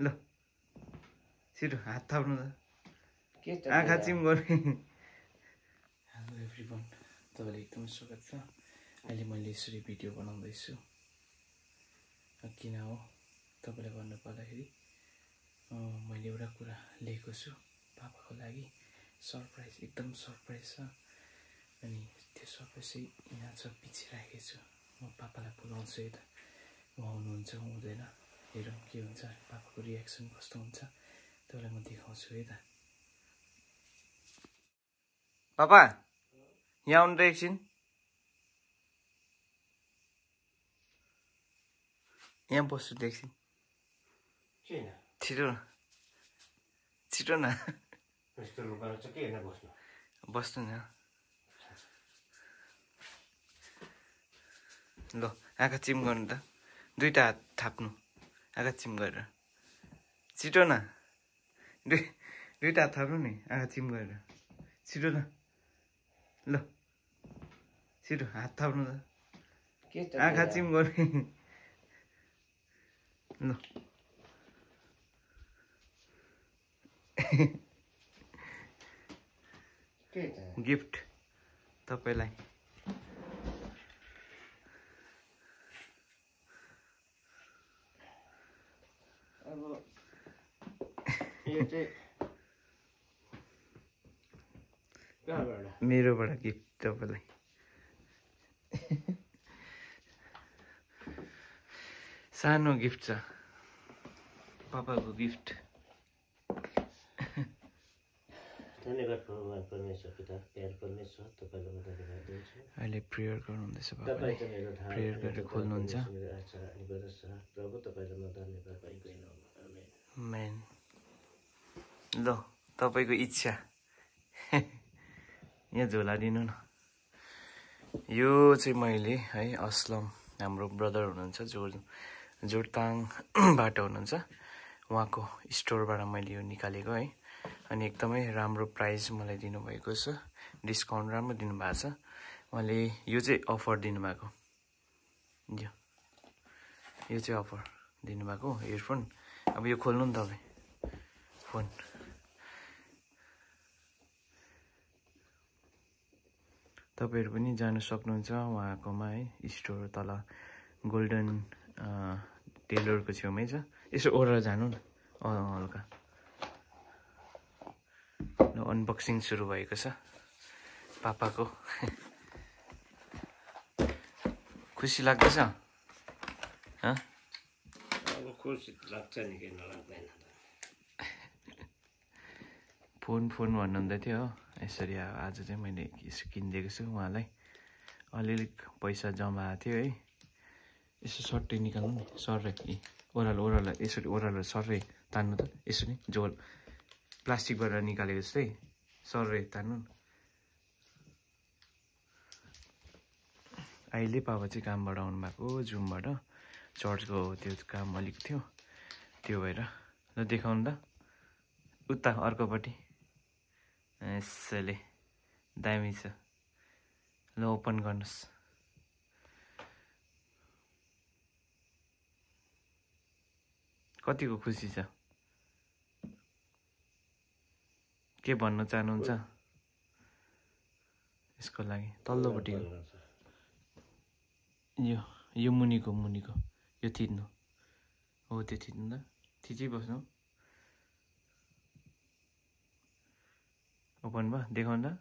ल छिटो हात थाप्नु त आँखा चिम गर्ने हेलो एभ्रिवान तपाईँलाई एकदमै स्वागत छ अहिले मैले यसरी भिडियो बनाउँदैछु किन हो तपाईँलाई भन्नु पर्दाखेरि मैले एउटा कुरा लिएको छु पापाको लागि सरप्राइज एकदम सरप्राइज छ अनि त्यो सरप्राइज चाहिँ यहाँ छ पछि राखेको छु म पापालाई बोलाउँछु यता उहाँ हुनुहुन्छ हुँदैन हेरौँ के हुन्छ पापाको रियाक्सन कस्तो हुन्छ तपाईँलाई म देखाउँछु है त पापा यहाँ आउनु त एकछिन यहाँ बस्छु त एकछिन छिटो छिटो न बस्नु न ल आँखा चिम गर्नु त दुईटा हात थाप्नु आँखा चिम गरेर छिटो न दुईटा हात थाप्नु नि आँखा चिम गरेर छिटो न ल छिटो हात थाप्नु त आँखा चिम गर्ने ल गिफ्ट तपाईलाई अब यो चाहिँ मेरोबाट गिफ्ट तपाईलाई सानो गिफ्ट छ पापाको गिफ्ट धन्यवाद भगवान परमेश्वर पिता प्यार परमेश्वर तपाईँलाई म धन्यवाद दिन्छु अहिले प्रेयर गर्नुहुँदैछ पापाले प्रेयर गरेर खोल्नुहुन्छ प्रभु तपाईँलाई म धन्यवाद पाइदिनु आमेन ल तपाईँको इच्छा यहाँ झोला दिनु न यो चाहिँ मैले है असलम हाम्रो ब्रदर हुनुहुन्छ जोरताङबाट हुनुहुन्छ उहाँको स्टोरबाट मैले यो निकालेको है अनि एकदमै राम्रो प्राइस मलाई दिनुभएको छ डिस्काउन्ट राम्रो दिनुभएको छ उहाँले यो चाहिँ अफर दिनुभएको यो चाहिँ अफर दिनुभएको इयरफोन अब यो खोल्नु नि तपाईँ फोन तपाईँहरू पनि जानु सक्नुहुन्छ उहाँकोमा है स्टोर तल गोल्डन टेलरको छेउमै छ यसो ओरेर जानु न हल्का अनबक्सिङ सुरु भएको छ पापाको खुसी लाग्दैछ अब खुसी लाग्छ नि किन लाग्दैन फोन भन्नुहुँदै थियो हो यसरी आज चाहिँ मैले यसो किनिदिएको छु उहाँलाई अलिअलि पैसा जम्मा थियो है यसो सर्टै निकाल्नु नि सर्रै ओह्रालो यसरी ओह्रालो सर्रै तान्नु त यसो नि झोल प्लास्टिकबाट निकालेको जस्तै सर्रै तान्नु अहिले पापा चाहिँ कामबाट आउनुभएको जुमबाट चर्चको त्यो काम अलिक थियो त्यो भएर ल देखाउनु त उता अर्कोपट्टि यसैले दामी छ ल ओपन गर्नुहोस् कतिको खुसी छ के भन्न चाहनुहुन्छ यसको लागि तल्लोपट्टिको यो मुनिको यो थिच्नु हो त्यो थिच्नु त थिचिबस्नु ओपन भयो देखाउनु त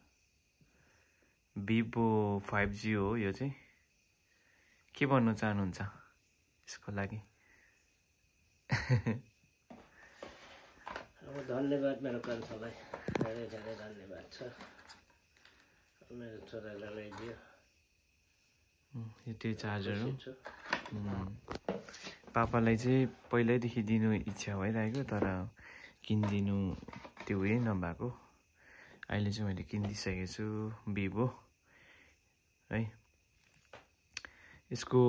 भिभो 5G हो यो चाहिँ के भन्नु चाहनुहुन्छ यसको लागि अब धन्यवाद मेरो कान्छालाई धेरै धेरै धन्यवाद छ मेरो छोरालाई ल्याइदियो यो त्यो चार्जर हो पापालाई चाहिँ पहिल्यैदेखि दिनु इच्छा भइरहेको तर किनिदिनु त्यो उयो नभएको अहिले चाहिँ मैले किनिदिइसकेको छु भिभो है यसको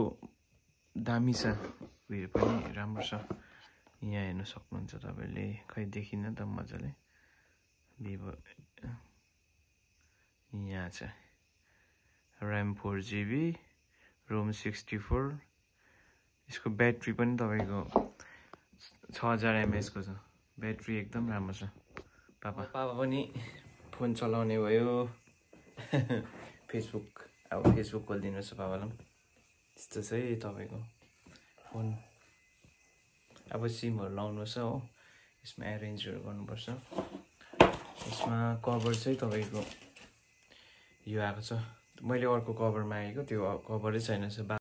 दामी छ उयो पनि राम्रो छ यहाँ हेर्न सक्नुहुन्छ तपाईँले खै देखिन त मजाले भिभो यहाँ छ ऱ्याम 4GB रोम 64 यसको ब्याट्री पनि तपाईको छ 6000 mAh को छ ब्याट्री एकदम राम्रो छ पापा पनि फोन चलाउने भयो फेसबुक खोलिदिनु छ पापालाई पनि त्यस्तो चाहिँ तपाईको फोन अब सिमहरु लाउनु छ हो यसमा एरेन्जहरु गर्नुपर्छ यसमा कभर चाहिँ तपाईको यो आएको छ मैले अर्को कभर मागेको त्यो कभरै छैन